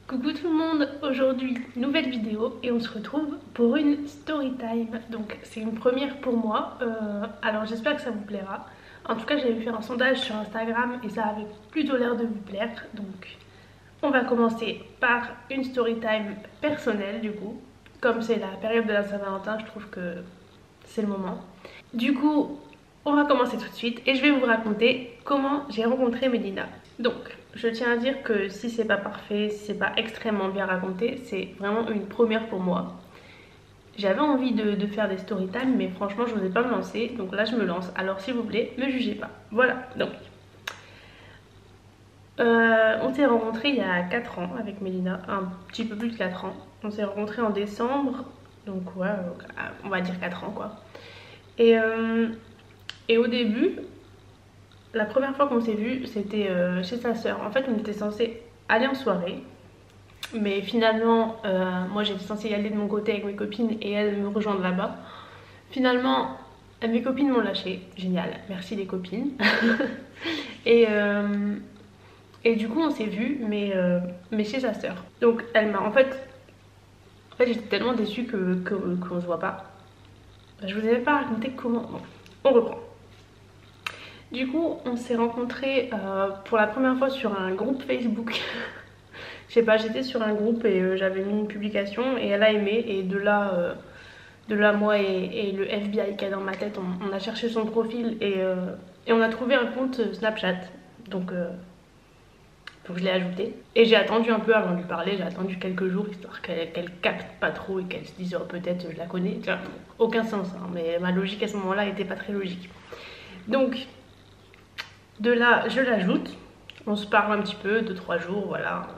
Coucou tout le monde, aujourd'hui nouvelle vidéo et on se retrouve pour une story time. Donc c'est une première pour moi, alors j'espère que ça vous plaira. En tout cas j'avais fait un sondage sur Instagram et ça avait plutôt l'air de vous plaire. Donc on va commencer par une story time personnelle du coup. Comme c'est la période de la Saint-Valentin, je trouve que c'est le moment. Du coup on va commencer tout de suite et je vais vous raconter comment j'ai rencontré Mélina. Donc je tiens à dire que si c'est pas parfait, si c'est pas extrêmement bien raconté, c'est vraiment une première pour moi. J'avais envie de faire des story time, mais franchement je n'osais pas me lancer, donc là je me lance. Alors s'il vous plaît, me jugez pas. Voilà, donc on s'est rencontrés il y a 4 ans avec Mélina, un petit peu plus de 4 ans. On s'est rencontrés en décembre, donc ouais, on va dire 4 ans quoi. Et au début, la première fois qu'on s'est vu, c'était chez sa sœur. En fait, on était censé aller en soirée. Mais finalement, moi j'étais censée y aller de mon côté avec mes copines et elles me rejoindre là-bas. Finalement, mes copines m'ont lâché. Génial, merci les copines. et, euh, et du coup, on s'est vu, mais chez sa sœur. Donc, elle m'a. En fait j'étais tellement déçue qu'on se voit pas. Je vous avais pas raconté comment. Bon, on reprend. Du coup, on s'est rencontrés pour la première fois sur un groupe Facebook. Je sais pas, j'étais sur un groupe et j'avais mis une publication et elle a aimé. Et de là moi et le FBI qui est dans ma tête, on a cherché son profil et on a trouvé un compte Snapchat. Donc je l'ai ajouté. Et j'ai attendu un peu avant de lui parler, j'ai attendu quelques jours histoire qu'elle capte pas trop et qu'elle se dise oh, peut-être je la connais. Tu vois, aucun sens, hein, mais ma logique à ce moment-là était pas très logique. Donc de là, je l'ajoute, on se parle un petit peu, 2-3 jours, voilà.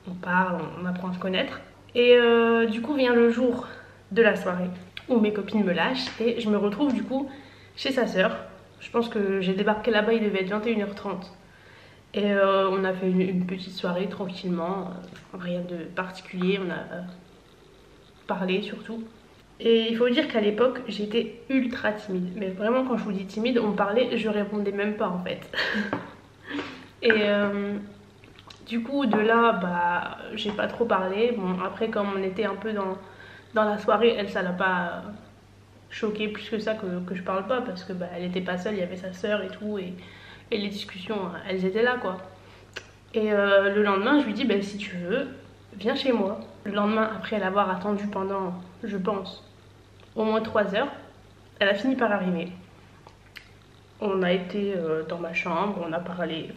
On parle, on apprend à se connaître. Et du coup vient le jour de la soirée où mes copines me lâchent et je me retrouve du coup chez sa sœur. Je pense que j'ai débarqué là-bas, il devait être 21h30. Et on a fait une petite soirée tranquillement, rien de particulier, on a parlé surtout. Et il faut dire qu'à l'époque j'étais ultra timide. Mais vraiment quand je vous dis timide, on me parlait, je répondais même pas en fait. Et du coup de là bah j'ai pas trop parlé. Bon après comme on était un peu dans la soirée, elle ça l'a pas choquée plus que ça que je parle pas parce que bah elle était pas seule, il y avait sa sœur et tout et les discussions elles étaient là quoi. Et le lendemain je lui dis bah si tu veux viens chez moi. Le lendemain après l'avoir attendu pendant je pense au moins 3 heures, elle a fini par arriver. On a été dans ma chambre, on a parlé.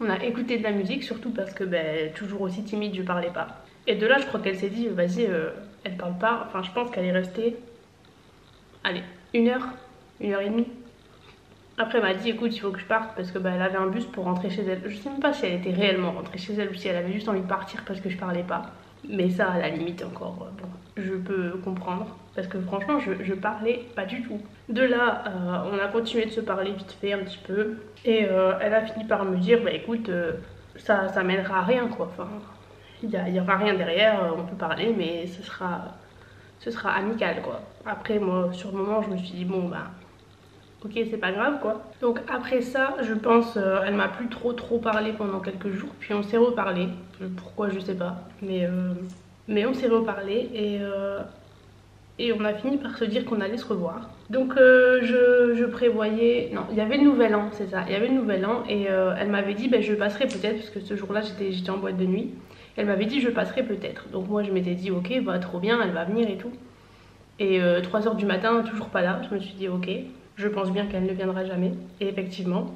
On a écouté de la musique, surtout parce que ben, toujours aussi timide, je parlais pas. Et de là, je crois qu'elle s'est dit, vas-y, elle parle pas. Enfin, je pense qu'elle est restée, allez, 1 heure, 1 heure et demie. Après, elle m'a dit, écoute, il faut que je parte parce que ben, elle avait un bus pour rentrer chez elle. Je sais même pas si elle était réellement rentrée chez elle ou si elle avait juste envie de partir parce que je parlais pas. Mais ça, à la limite, encore, bon, je peux comprendre. Parce que franchement, je parlais pas du tout. De là, on a continué de se parler vite fait un petit peu. Et elle a fini par me dire, bah écoute, ça mènera à rien quoi. Enfin, il y aura rien derrière, on peut parler, mais ce sera amical quoi. Après, moi, sur le moment, je me suis dit, bon bah, ok, c'est pas grave quoi. Donc après ça, je pense, elle m'a plus trop parlé pendant quelques jours. Puis on s'est reparlé. Pourquoi, je sais pas. Mais on s'est reparlé et on a fini par se dire qu'on allait se revoir. Donc je prévoyais... Non, il y avait le nouvel an, c'est ça. Il y avait le nouvel an et elle m'avait dit je passerai peut-être parce que ce jour-là j'étais en boîte de nuit. Elle m'avait dit je passerai peut-être. Donc moi je m'étais dit ok, bah trop bien, elle va venir et tout. Et 3 heures du matin, toujours pas là. Je me suis dit ok, je pense bien qu'elle ne viendra jamais. Et effectivement,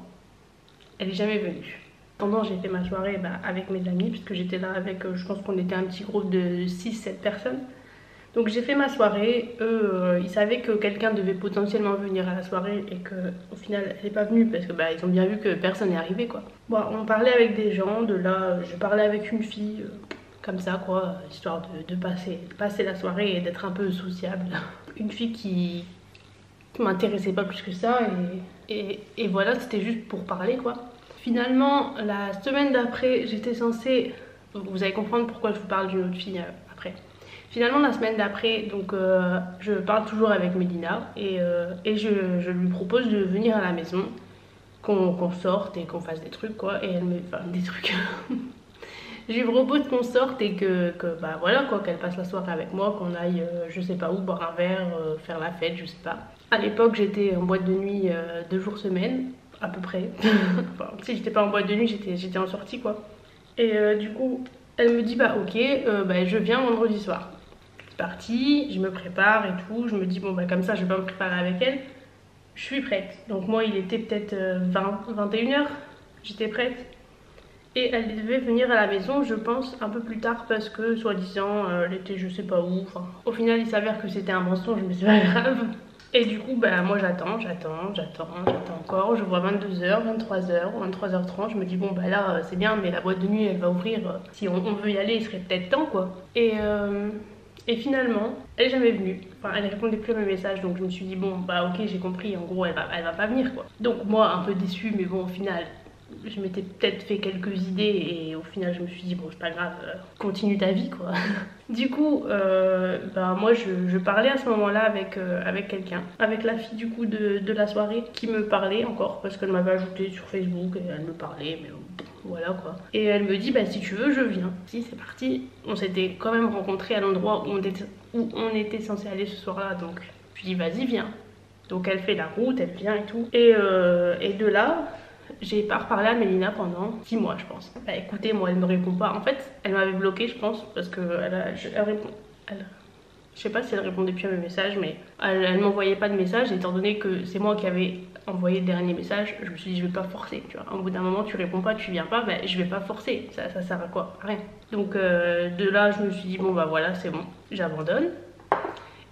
elle est jamais venue. Pendant j'ai fait ma soirée avec mes amis puisque j'étais là avec, je pense qu'on était un petit groupe de 6-7 personnes. Donc j'ai fait ma soirée, eux ils savaient que quelqu'un devait potentiellement venir à la soirée et qu'au final elle n'est pas venue parce que ils ont bien vu que personne n'est arrivé quoi. Bon, on parlait avec des gens, de là je parlais avec une fille comme ça quoi, histoire de passer la soirée et d'être un peu sociable. Une fille qui m'intéressait pas plus que ça et voilà, c'était juste pour parler quoi. Finalement la semaine d'après j'étais censée, vous allez comprendre pourquoi je vous parle d'une autre fille après. Finalement la semaine d'après, donc je parle toujours avec Mélina et je lui propose de venir à la maison qu'on sorte et qu'on fasse des trucs quoi. Et elle me... Enfin des trucs... Je lui propose qu'on sorte et que bah voilà quoi, qu'elle passe la soirée avec moi, qu'on aille je sais pas où, boire un verre, faire la fête, je sais pas. À l'époque j'étais en boîte de nuit 2 jours semaine, à peu près. Enfin si j'étais pas en boîte de nuit, j'étais en sortie quoi. Et du coup elle me dit bah ok, bah, je viens vendredi soir. C'est parti, je me prépare et tout, je me dis bon bah comme ça je vais pas me préparer avec elle. Je suis prête. Donc moi il était peut-être 21h, j'étais prête. Et elle devait venir à la maison, je pense, un peu plus tard parce que, soi-disant, elle était je sais pas où. Enfin, au final, il s'avère que c'était un mensonge, mais c'est pas grave. Et du coup, bah, moi j'attends encore. Je vois 22h, 23h, 23h30. Je me dis, bon, bah là, c'est bien, mais la boîte de nuit, elle va ouvrir. Si on veut y aller, il serait peut-être temps, quoi. Et finalement, elle est jamais venue. Enfin, elle répondait plus à mes messages, donc je me suis dit, bon, bah ok, j'ai compris. En gros, elle va pas venir, quoi. Donc, moi, un peu déçue, mais bon, au final. Je m'étais peut-être fait quelques idées et au final je me suis dit bon c'est pas grave, continue ta vie quoi. Du coup bah, moi je parlais à ce moment là avec quelqu'un, avec la fille du coup de la soirée qui me parlait encore parce qu'elle m'avait ajouté sur Facebook et elle me parlait mais voilà quoi. Et elle me dit bah si tu veux je viens. Si c'est parti, on s'était quand même rencontrés à l'endroit où on était censé aller ce soir là, donc je lui dis vas-y viens. Donc elle fait la route, elle vient et tout. Et de là j'ai pas reparlé à Mélina pendant 6 mois je pense. Bah écoutez, moi elle me répond pas. En fait elle m'avait bloqué je pense parce que elle répond. Je sais pas si elle répondait plus à mes messages mais elle m'envoyait pas de messages étant donné que c'est moi qui avais envoyé le dernier message. Je me suis dit je vais pas forcer tu vois. Au bout d'un moment tu réponds pas, tu viens pas, bah je vais pas forcer. Ça sert à quoi? Rien. Donc de là je me suis dit bon bah voilà c'est bon, j'abandonne.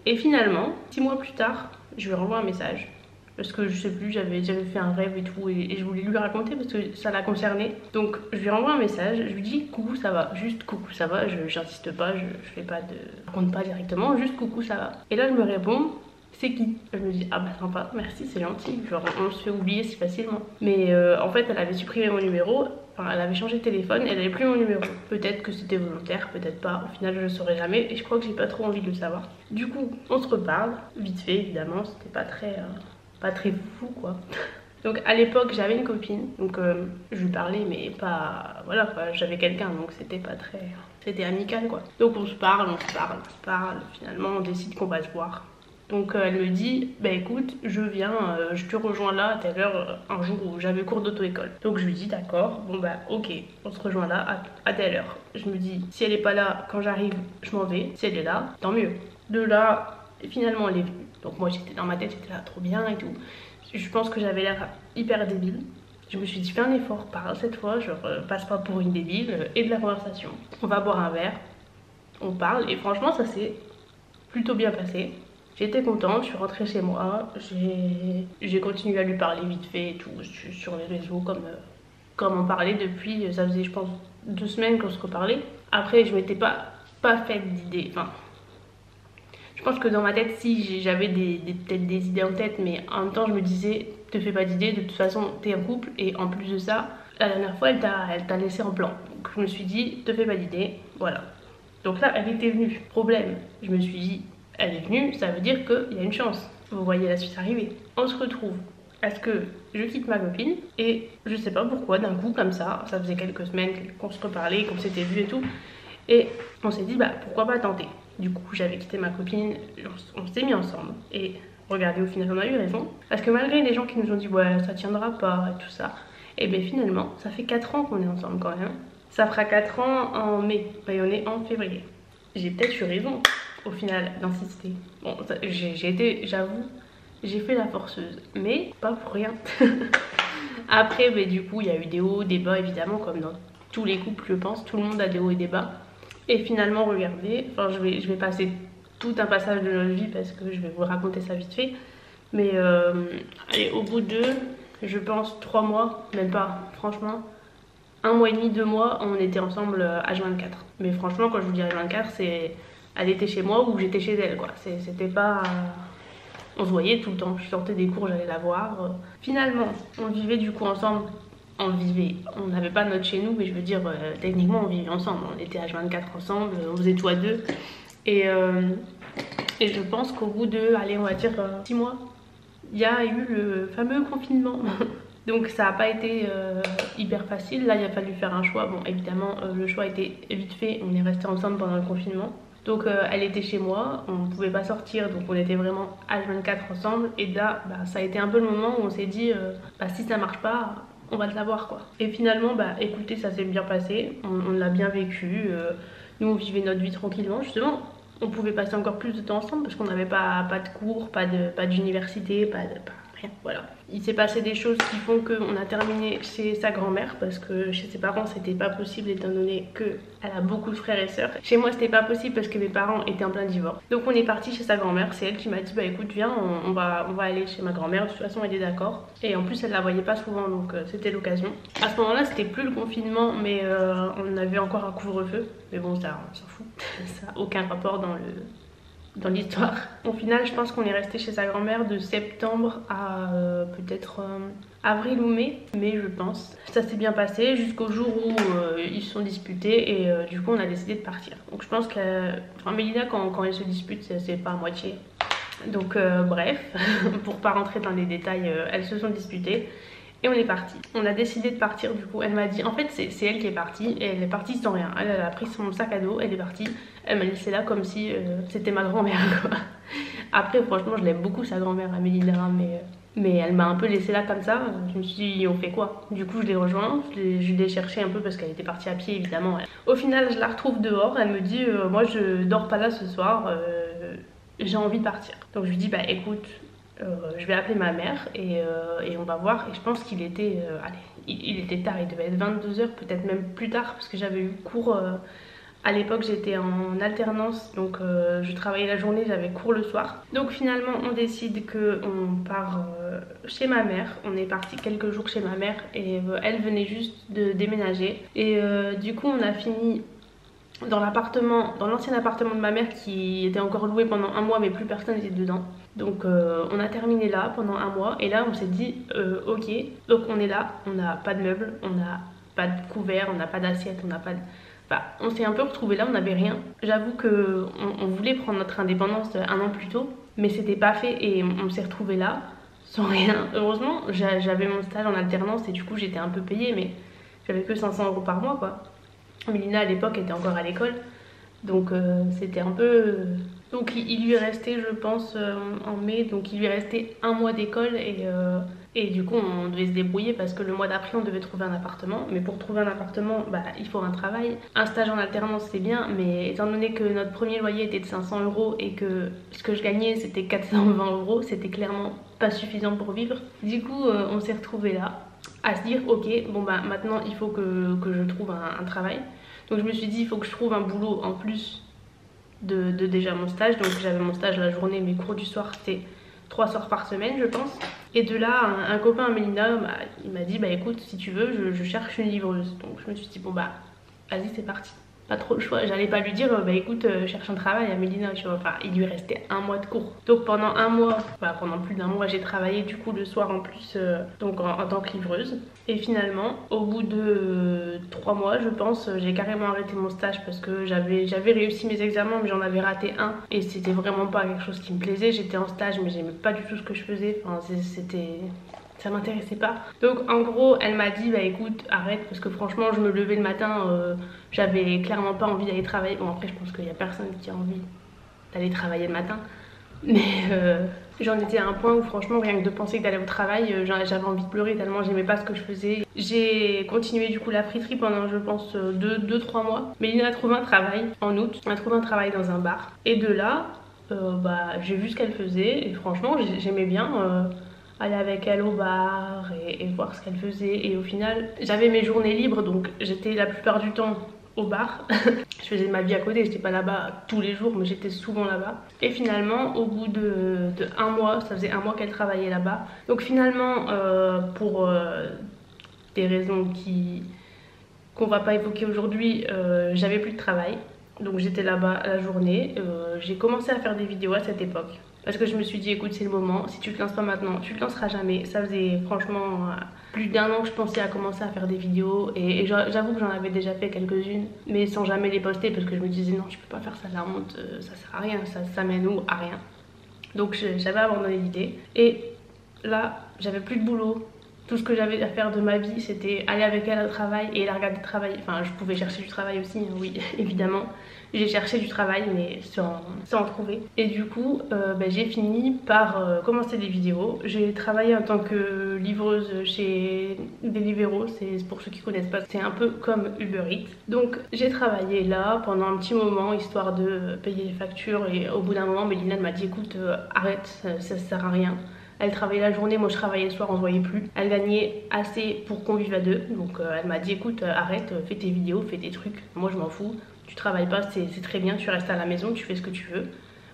Et finalement 6 mois plus tard je lui renvoie un message. Parce que je sais plus, j'avais fait un rêve et tout et je voulais lui raconter parce que ça la concernait. Donc je lui renvoie un message, je lui dis coucou ça va, juste coucou ça va, j'insiste pas, je fais pas de... Je raconte pas directement, juste coucou ça va. Et là elle me répond c'est qui? Je me dis ah bah sympa, merci c'est gentil, genre on se fait oublier si facilement. Mais en fait elle avait supprimé mon numéro, enfin elle avait changé de téléphone, elle avait plus mon numéro. Peut-être que c'était volontaire, peut-être pas, au final je le saurai jamais et je crois que j'ai pas trop envie de le savoir. Du coup on se reparle, vite fait évidemment, c'était pas très fou quoi. Donc à l'époque j'avais une copine, donc je lui parlais mais pas... Voilà quoi, j'avais quelqu'un donc c'était pas très... C'était amical quoi. Donc on se parle, finalement on décide qu'on va se voir. Donc elle me dit, bah écoute je viens, je te rejoins là à telle heure, un jour où j'avais cours d'auto-école. Donc je lui dis d'accord, bon bah ok, on se rejoint là à telle heure. Je me dis, si elle est pas là quand j'arrive, je m'en vais, si elle est là, tant mieux. De là, finalement elle est venue. Donc moi j'étais dans ma tête, j'étais là trop bien et tout. Je pense que j'avais l'air hyper débile. Je me suis dit fais un effort, parle cette fois, je passe pas pour une débile et de la conversation. On va boire un verre, on parle et franchement ça s'est plutôt bien passé. J'étais contente, je suis rentrée chez moi, j'ai continué à lui parler vite fait et tout sur les réseaux comme on parlait depuis, ça faisait je pense 2 semaines qu'on se reparlait. Après je m'étais pas faite d'idées, enfin... Je pense que dans ma tête, si j'avais peut-être des idées en tête, mais en même temps, je me disais, te fais pas d'idées, de toute façon, t'es en couple, et en plus de ça, la dernière fois, elle t'a laissé en plan. Donc je me suis dit, te fais pas d'idées, voilà. Donc là, elle était venue. Problème, je me suis dit, elle est venue, ça veut dire qu'il y a une chance. Vous voyez la suite arriver. On se retrouve. Est-ce que je quitte ma copine et je sais pas pourquoi, d'un coup, comme ça faisait quelques semaines qu'on se reparlait, qu'on s'était vu et tout, et on s'est dit, bah pourquoi pas tenter. Du coup j'avais quitté ma copine, on s'est mis ensemble et regardez au final on a eu raison. Parce que malgré les gens qui nous ont dit ouais ça tiendra pas et tout ça, et bien finalement ça fait 4 ans qu'on est ensemble quand même. Ça fera 4 ans en mai, et on est en février. J'ai peut-être eu raison au final d'insister. Bon j'ai été, j'avoue, j'ai fait la forceuse, mais pas pour rien. Après bah, du coup il y a eu des hauts, des bas évidemment comme dans tous les couples je pense, tout le monde a des hauts et des bas. Et finalement, regardez, enfin je vais passer tout un passage de notre vie parce que je vais vous raconter ça vite fait. Mais allez, au bout de, je pense, 3 mois, même pas, franchement, 1 mois et demi, 2 mois, on était ensemble H24. Mais franchement, quand je vous dis H24, c'est elle était chez moi ou j'étais chez elle, quoi. C'était pas... On se voyait tout le temps, je sortais des cours, j'allais la voir. Finalement, on vivait du coup ensemble. On n'avait pas notre chez nous, mais je veux dire, techniquement on vivait ensemble, on était H24 ensemble, on faisait tout à deux. Et je pense qu'au bout de, allez on va dire 6 mois, il y a eu le fameux confinement. Donc ça n'a pas été hyper facile. Là il a fallu faire un choix. Bon évidemment le choix a été vite fait, on est resté ensemble pendant le confinement. Donc elle était chez moi, on ne pouvait pas sortir, donc on était vraiment H24 ensemble. Et là bah, ça a été un peu le moment où on s'est dit bah, si ça marche pas, on va te l'avoir quoi. Et finalement bah écoutez, ça s'est bien passé, on l'a bien vécu. Nous on vivait notre vie tranquillement justement. On pouvait passer encore plus de temps ensemble parce qu'on n'avait pas de cours, pas d'université, pas rien, voilà. Il s'est passé des choses qui font qu'on a terminé chez sa grand-mère parce que chez ses parents c'était pas possible étant donné qu'elle a beaucoup de frères et sœurs. Chez moi c'était pas possible parce que mes parents étaient en plein divorce. Donc on est parti chez sa grand-mère, c'est elle qui m'a dit bah écoute viens on va aller chez ma grand-mère, de toute façon elle est d'accord. Et en plus elle la voyait pas souvent donc c'était l'occasion. À ce moment là c'était plus le confinement mais on avait encore un couvre-feu. Mais bon ça on s'en fout, ça n'a aucun rapport dans l'histoire. Au final je pense qu'on est resté chez sa grand-mère de septembre à peut-être avril ou mai je pense. Ça s'est bien passé jusqu'au jour où ils se sont disputés et du coup on a décidé de partir. Donc je pense que Mélina quand elle se dispute c'est pas à moitié. Donc bref, pour pas rentrer dans les détails, elles se sont disputées. Et on est parti. On a décidé de partir du coup. Elle m'a dit, en fait c'est elle qui est partie. Et elle est partie sans rien. Elle a pris son sac à dos, elle est partie. Elle m'a laissé là comme si c'était ma grand-mère quoi. Après franchement je l'aime beaucoup sa grand-mère Mélina. Mais elle m'a un peu laissé là comme ça. Je me suis dit on fait quoi? Du coup je l'ai rejoint. Je l'ai cherché un peu parce qu'elle était partie à pied évidemment. Au final je la retrouve dehors. Elle me dit moi je dors pas là ce soir. J'ai envie de partir. Donc je lui dis bah écoute. Je vais appeler ma mère et on va voir. Et je pense qu'il était il était tard, il devait être 22h, peut-être même plus tard parce que j'avais eu cours à l'époque, j'étais en alternance donc je travaillais la journée, j'avais cours le soir. Donc finalement on décide qu'on part chez ma mère. On est parti quelques jours chez ma mère et elle venait juste de déménager et du coup on a fini dans l'ancien appartement de ma mère qui était encore loué pendant un mois mais plus personne n'était dedans. Donc on a terminé là pendant un mois et là on s'est dit ok, donc on est là, on n'a pas de meubles, on n'a pas de couvert, on n'a pas d'assiette, on n'a pas de... Enfin, on s'est un peu retrouvé là, on n'avait rien. J'avoue que on voulait prendre notre indépendance un an plus tôt, mais c'était pas fait et on s'est retrouvé là sans rien. Heureusement j'avais mon stage en alternance et du coup j'étais un peu payée mais j'avais que 500 € par mois quoi. Mélina à l'époque était encore à l'école donc c'était un peu... Donc il lui restait je pense en mai, donc il lui restait un mois d'école et du coup on devait se débrouiller parce que le mois d'après on devait trouver un appartement. Mais pour trouver un appartement bah, il faut un travail. Un stage en alternance c'est bien mais étant donné que notre premier loyer était de 500 € et que ce que je gagnais c'était 420 €, c'était clairement pas suffisant pour vivre. Du coup on s'est retrouvés là à se dire ok bon bah maintenant il faut que je trouve un travail. Donc je me suis dit il faut que je trouve un boulot en plus de déjà mon stage. Donc j'avais mon stage la journée, mes cours du soir c'était 3 soirs par semaine je pense. Et de là un copain à Mélina il m'a dit bah écoute si tu veux je cherche une livreuse. Donc je me suis dit bon bah vas-y c'est parti. Pas trop le choix, j'allais pas lui dire bah écoute cherche un travail à Mélina tu vois. Enfin il lui restait un mois de cours. Donc pendant un mois, enfin pendant plus d'un mois j'ai travaillé du coup le soir en plus donc en tant que livreuse. Et finalement au bout de 3 mois je pense j'ai carrément arrêté mon stage parce que j'avais réussi mes examens mais j'en avais raté un. Et c'était vraiment pas quelque chose qui me plaisait, j'étais en stage mais j'aimais pas du tout ce que je faisais. Enfin ça m'intéressait pas. Donc en gros elle m'a dit bah écoute arrête parce que franchement je me levais le matin j'avais clairement pas envie d'aller travailler. Bon après je pense qu'il y a personne qui a envie d'aller travailler le matin mais j'en étais à un point où franchement rien que de penser d'aller au travail j'avais envie de pleurer tellement j'aimais pas ce que je faisais. J'ai continué du coup la friterie pendant je pense 2-3 mois. Mélina a trouvé un travail en août, elle a trouvé un travail dans un bar et de là bah j'ai vu ce qu'elle faisait et franchement j'aimais bien aller avec elle au bar et voir ce qu'elle faisait. Et au final j'avais mes journées libres donc j'étais la plupart du temps au bar. Je faisais ma vie à côté, j'étais pas là-bas tous les jours mais j'étais souvent là-bas. Et finalement au bout de un mois, ça faisait un mois qu'elle travaillait là-bas. Donc finalement pour des raisons qu'on va pas évoquer aujourd'hui, j'avais plus de travail. Donc j'étais là-bas la journée. J'ai commencé à faire des vidéos à cette époque. Parce que je me suis dit écoute c'est le moment, si tu te lances pas maintenant tu te lanceras jamais. Ça faisait franchement plus d'un an que je pensais à commencer à faire des vidéos et j'avoue que j'en avais déjà fait quelques-unes mais sans jamais les poster parce que je me disais non je peux pas faire ça, la honte, ça sert à rien, ça mène où? À rien. Donc j'avais abandonné l'idée et là j'avais plus de boulot, Tout ce que j'avais à faire de ma vie, c'était aller avec elle au travail et la regarder travailler. Enfin, je pouvais chercher du travail aussi, hein, oui, évidemment. J'ai cherché du travail, mais sans en trouver. Et du coup, j'ai fini par commencer des vidéos. J'ai travaillé en tant que livreuse chez Deliveroo. C'est pour ceux qui connaissent pas, c'est un peu comme Uber Eats. Donc, j'ai travaillé là pendant un petit moment, histoire de payer les factures. Et au bout d'un moment, Mélina m'a dit, écoute, arrête, ça sert à rien. Elle travaillait la journée, moi je travaillais le soir, on ne voyait plus. Elle gagnait assez pour qu'on vive à deux. Donc elle m'a dit, écoute, arrête, fais tes vidéos, fais tes trucs. Moi je m'en fous. Tu travailles pas, c'est très bien, tu restes à la maison, tu fais ce que tu veux.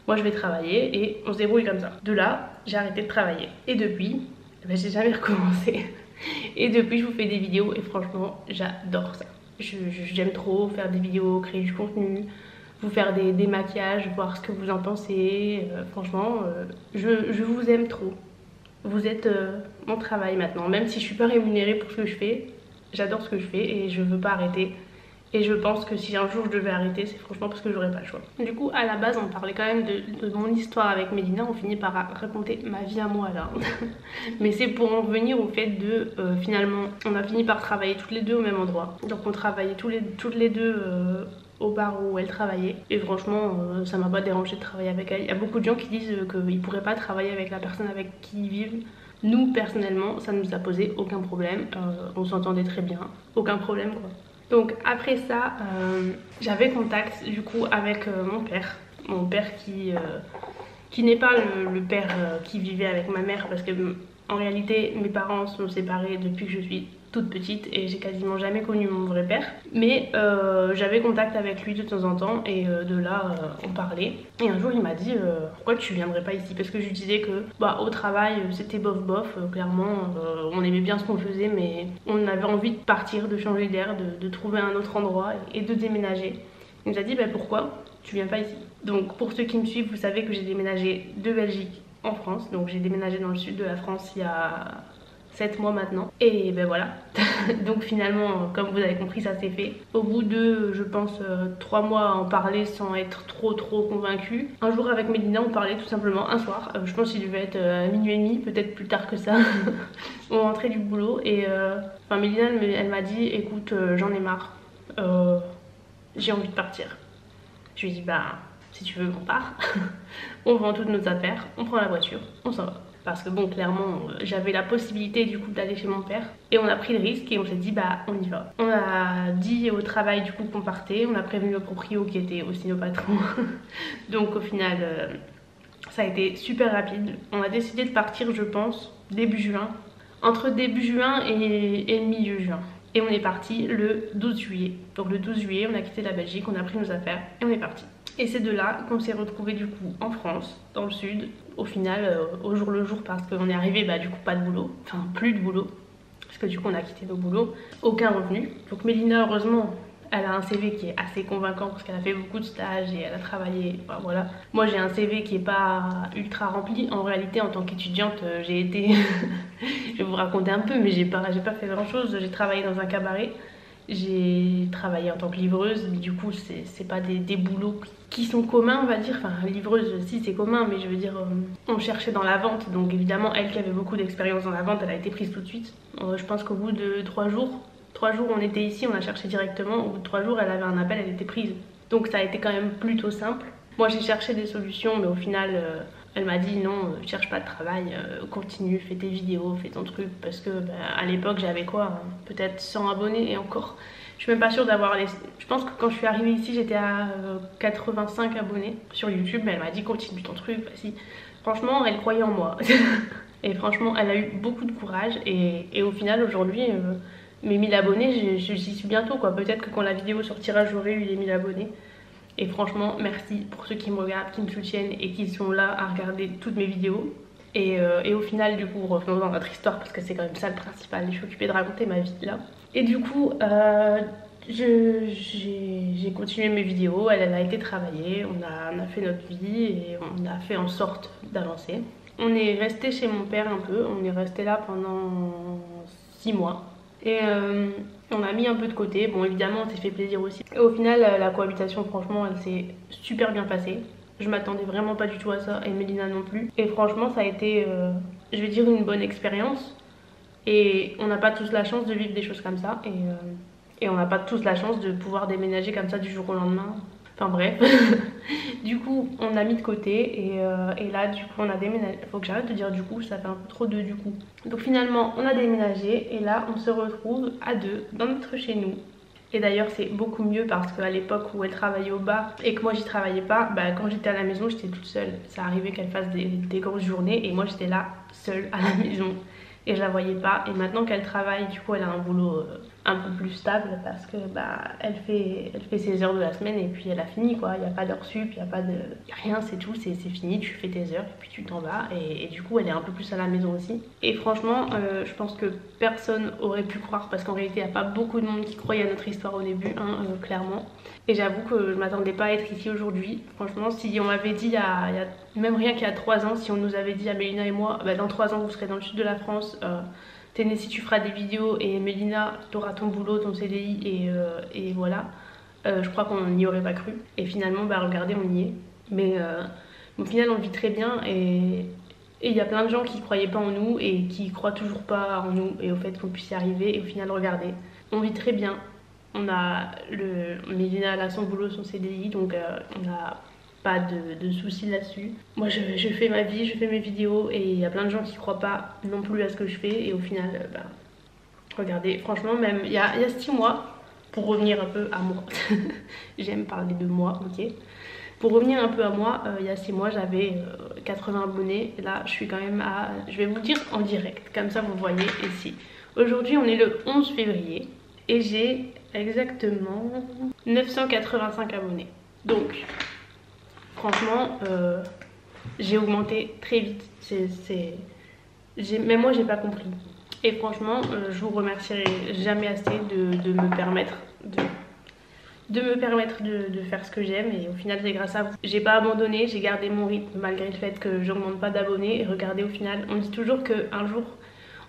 Moi je vais travailler et on se débrouille comme ça. De là, j'ai arrêté de travailler. Et depuis, j'ai jamais recommencé. Et depuis, je vous fais des vidéos et franchement, j'adore ça. J'aime trop faire des vidéos, créer du contenu, vous faire des maquillages, voir ce que vous en pensez. Franchement, je vous aime trop. Vous êtes mon travail maintenant. Même si je suis pas rémunérée pour ce que je fais, j'adore ce que je fais et je veux pas arrêter. Et je pense que si un jour je devais arrêter, c'est franchement parce que j'aurais pas le choix. Du coup, à la base, on parlait quand même de mon histoire avec Mélina. On finit par raconter ma vie à moi là. Mais c'est pour en venir au fait de, finalement, on a fini par travailler toutes les deux au même endroit. Donc on travaillait toutes les deux au bar où elle travaillait. Et franchement, ça m'a pas dérangé de travailler avec elle. Il y a beaucoup de gens qui disent qu'ils pourraient pas travailler avec la personne avec qui ils vivent. Nous, personnellement, ça ne nous a posé aucun problème. On s'entendait très bien. Aucun problème quoi. Donc après ça, j'avais contact du coup avec mon père qui n'est pas le père qui vivait avec ma mère parce que en réalité mes parents sont séparés depuis que je suis toute petite et j'ai quasiment jamais connu mon vrai père. Mais j'avais contact avec lui de temps en temps et de là on parlait. Et un jour il m'a dit pourquoi tu viendrais pas ici, parce que je lui disais que au travail c'était bof bof, clairement on aimait bien ce qu'on faisait mais on avait envie de partir, de changer d'air, de trouver un autre endroit et de déménager. Il nous a dit pourquoi tu viens pas ici. Donc pour ceux qui me suivent, vous savez que j'ai déménagé de Belgique en France. Donc j'ai déménagé dans le sud de la France il y a 7 mois maintenant. Et ben voilà. Donc finalement, comme vous avez compris, ça s'est fait. Au bout de, je pense, 3 mois à en parler sans être trop convaincue. Un jour avec Mélina, on parlait tout simplement un soir. Je pense qu'il devait être à minuit et demi, peut-être plus tard que ça. On rentrait du boulot et Mélina, elle m'a dit, écoute, j'en ai marre. J'ai envie de partir. Je lui ai dit, si tu veux, on part. On vend toutes nos affaires, on prend la voiture, on s'en va. Parce que bon, clairement, j'avais la possibilité du coup d'aller chez mon père. Et on a pris le risque et on s'est dit, on y va. On a dit au travail du coup qu'on partait. On a prévenu le proprio qui était aussi nos patrons. Donc au final, ça a été super rapide. On a décidé de partir, je pense, début juin. Entre début juin et le milieu juin. Et on est parti le 12 juillet. Donc le 12 juillet, on a quitté la Belgique, on a pris nos affaires et on est parti. Et c'est de là qu'on s'est retrouvés du coup en France, dans le sud. Au final, au jour le jour, parce qu'on est arrivé du coup pas de boulot, enfin plus de boulot. Parce que du coup on a quitté nos boulots, aucun revenu. Donc Mélina, heureusement, elle a un CV qui est assez convaincant parce qu'elle a fait beaucoup de stages et elle a travaillé, voilà. Moi j'ai un CV qui est pas ultra rempli. En réalité, en tant qu'étudiante, j'ai été, je vais vous raconter un peu, mais j'ai pas fait grand chose. J'ai travaillé dans un cabaret, j'ai travaillé en tant que livreuse. Du coup c'est pas des boulots qui sont communs, on va dire. Enfin, livreuse si c'est commun, mais je veux dire, on cherchait dans la vente. Donc évidemment, elle qui avait beaucoup d'expérience dans la vente, elle a été prise tout de suite. Je pense qu'au bout de 3 jours on était ici, on a cherché directement. Au bout de 3 jours, elle avait un appel, elle était prise. Donc ça a été quand même plutôt simple. Moi j'ai cherché des solutions, mais au final elle m'a dit non, cherche pas de travail, continue, fais tes vidéos, fais ton truc. Parce que à l'époque j'avais quoi, peut-être 100 abonnés et encore. Je suis même pas sûre d'avoir les... Je pense que quand je suis arrivée ici j'étais à 85 abonnés sur YouTube, mais elle m'a dit continue ton truc, vas-y. Franchement elle croyait en moi. Et franchement elle a eu beaucoup de courage et au final aujourd'hui... mes 1000 abonnés, j'y suis bientôt quoi. Peut-être que quand la vidéo sortira, j'aurai eu les 1000 abonnés. Et franchement, merci pour ceux qui me regardent, qui me soutiennent et qui sont là à regarder toutes mes vidéos. Et au final, du coup, revenons dans notre histoire parce que c'est quand même ça le principal. Je suis occupée de raconter ma vie là. Et du coup, j'ai continué mes vidéos. Elle a été travaillée. On a fait notre vie et on a fait en sorte d'avancer. On est resté chez mon père un peu. On est resté là pendant 6 mois. Et on a mis un peu de côté. Bon, évidemment, on s'est fait plaisir aussi. Et au final, la cohabitation, franchement, elle s'est super bien passée. Je m'attendais vraiment pas du tout à ça, et Mélina non plus. Et franchement, ça a été, je vais dire, une bonne expérience. Et on n'a pas tous la chance de vivre des choses comme ça. Et on n'a pas tous la chance de pouvoir déménager comme ça du jour au lendemain. Enfin bref. Du coup, on a mis de côté et là, du coup, on a déménagé. Faut que j'arrête de dire du coup, ça fait un peu trop de du coup. Donc finalement, on a déménagé et là, on se retrouve à deux dans notre chez nous. Et d'ailleurs, c'est beaucoup mieux parce qu'à l'époque où elle travaillait au bar et que moi j'y travaillais pas, bah, quand j'étais à la maison, j'étais toute seule. Ça arrivait qu'elle fasse des grosses journées et moi j'étais là seule à la maison et je la voyais pas. Et maintenant qu'elle travaille, du coup, elle a un boulot un peu plus stable parce que bah elle fait ses heures de la semaine et puis elle a fini quoi. Il n'y a pas d'heure sup, il n'y a pas de y a rien, c'est tout, c'est fini, tu fais tes heures et puis tu t'en vas et du coup elle est un peu plus à la maison aussi. Et franchement je pense que personne aurait pu croire parce qu'en réalité il n'y a pas beaucoup de monde qui croyait à notre histoire au début hein, clairement. Et j'avoue que je m'attendais pas à être ici aujourd'hui. Franchement, si on m'avait dit il y a même rien qu'il y a 3 ans, si on nous avait dit à Mélina et moi bah, dans 3 ans vous serez dans le sud de la France, Tennessee tu feras des vidéos et Mélina t'auras ton boulot, ton CDI et voilà. Je crois qu'on n'y aurait pas cru. Et finalement, bah regardez, on y est. Mais au final, on vit très bien et il y a plein de gens qui croyaient pas en nous et qui croient toujours pas en nous et au fait qu'on puisse y arriver. Et au final, regardez, on vit très bien. On a Mélina elle a son boulot, son CDI, donc on a pas de soucis là-dessus. Moi je fais ma vie, je fais mes vidéos et il y a plein de gens qui croient pas non plus à ce que je fais et au final bah, regardez, franchement même il y a 6 mois, pour revenir un peu à moi, j'aime parler de moi, ok. Pour revenir un peu à moi, il y a 6 mois j'avais 80 abonnés et là je suis quand même à, je vais vous dire en direct, comme ça vous voyez ici. Aujourd'hui on est le 11 février et j'ai exactement 985 abonnés. Donc franchement, j'ai augmenté très vite. Même moi, j'ai pas compris. Et franchement, je vous remercierai jamais assez de me permettre de faire ce que j'aime. Et au final, c'est grâce à vous. J'ai pas abandonné, j'ai gardé mon rythme malgré le fait que j'augmente pas d'abonnés. Et regardez, au final, on dit toujours qu'un jour,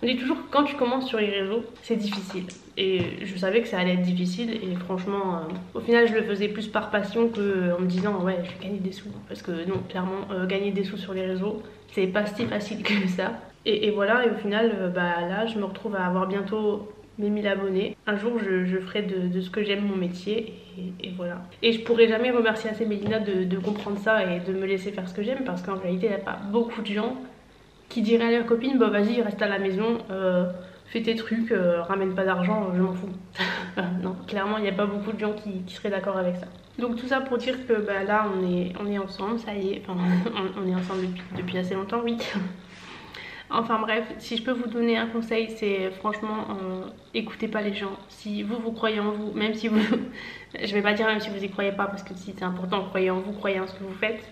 on dit toujours que quand tu commences sur les réseaux, c'est difficile. Et je savais que ça allait être difficile et franchement, au final je le faisais plus par passion que en me disant ouais je vais gagner des sous. Parce que non, clairement, gagner des sous sur les réseaux, c'est pas si facile que ça. Et voilà, et au final, bah là je me retrouve à avoir bientôt mes 1000 abonnés. Un jour je ferai de ce que j'aime mon métier et voilà. Et je pourrais jamais remercier assez Mélina de comprendre ça et de me laisser faire ce que j'aime parce qu'en réalité il n'y a pas beaucoup de gens qui diraient à leur copine bah vas-y reste à la maison, fais tes trucs, ramène pas d'argent, je m'en fous. Non, clairement il n'y a pas beaucoup de gens qui seraient d'accord avec ça. Donc tout ça pour dire que bah, là on est ensemble, ça y est, enfin on est ensemble depuis assez longtemps, oui. Enfin bref, si je peux vous donner un conseil, c'est franchement écoutez pas les gens. Si vous croyez en vous, même si vous je vais pas dire même si vous y croyez pas parce que si c'est important, croyez en vous, croyez en ce que vous faites.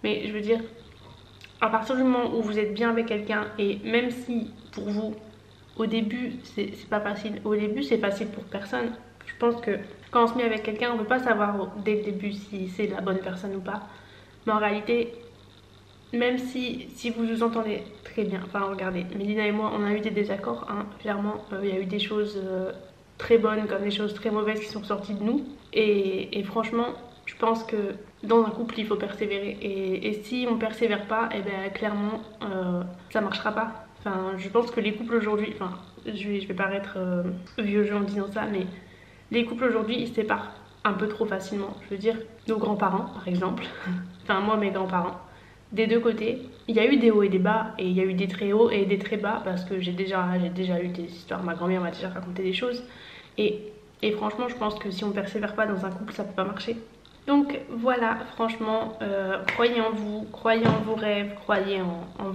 Mais je veux dire, à partir du moment où vous êtes bien avec quelqu'un et même si pour vous au début c'est pas facile, au début c'est facile pour personne. Je pense que quand on se met avec quelqu'un on peut pas savoir dès le début si c'est la bonne personne ou pas. Mais en réalité, même si vous vous entendez très bien, enfin regardez, Mélina et moi on a eu des désaccords, hein, clairement, il y a eu des choses très bonnes comme des choses très mauvaises qui sont sorties de nous. Et franchement, je pense que dans un couple il faut persévérer. Et si on persévère pas, et ben clairement ça marchera pas. Enfin, je pense que les couples aujourd'hui, enfin je vais paraître vieux jeu en disant ça, mais les couples aujourd'hui ils se séparent un peu trop facilement. Je veux dire, nos grands-parents par exemple, enfin moi mes grands-parents, des deux côtés, il y a eu des hauts et des bas, et il y a eu des très hauts et des très bas, parce que j'ai déjà eu des histoires, ma grand-mère m'a déjà raconté des choses, et franchement je pense que si on persévère pas dans un couple, ça peut pas marcher. Donc voilà, franchement, croyez en vous, croyez en vos rêves, croyez en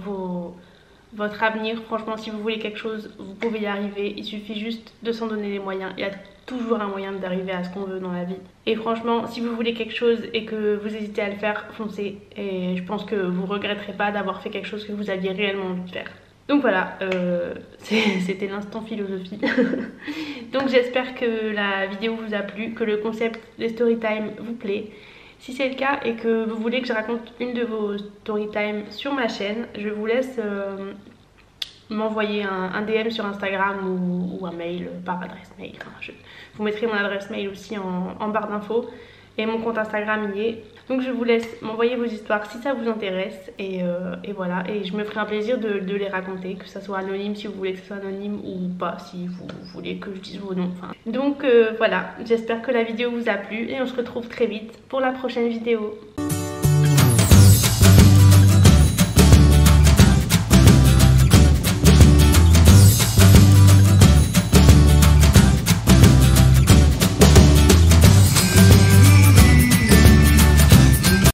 votre avenir. Franchement, si vous voulez quelque chose, vous pouvez y arriver, il suffit juste de s'en donner les moyens. Il y a toujours un moyen d'arriver à ce qu'on veut dans la vie. Et franchement, si vous voulez quelque chose et que vous hésitez à le faire, foncez. Et je pense que vous regretterez pas d'avoir fait quelque chose que vous aviez réellement envie de faire. Donc voilà, c'était l'instant philosophie. Donc j'espère que la vidéo vous a plu, que le concept des storytime vous plaît. Si c'est le cas et que vous voulez que je raconte une de vos storytime sur ma chaîne, je vous laisse m'envoyer un DM sur Instagram ou un mail par adresse mail. Enfin, je vous mettrai mon adresse mail aussi en barre d'infos. et mon compte Instagram y est. Donc je vous laisse m'envoyer vos histoires si ça vous intéresse et voilà, et je me ferai un plaisir de les raconter, que ça soit anonyme si vous voulez que ce soit anonyme ou pas si vous voulez que je dise vos noms. Enfin, donc voilà, j'espère que la vidéo vous a plu et on se retrouve très vite pour la prochaine vidéo.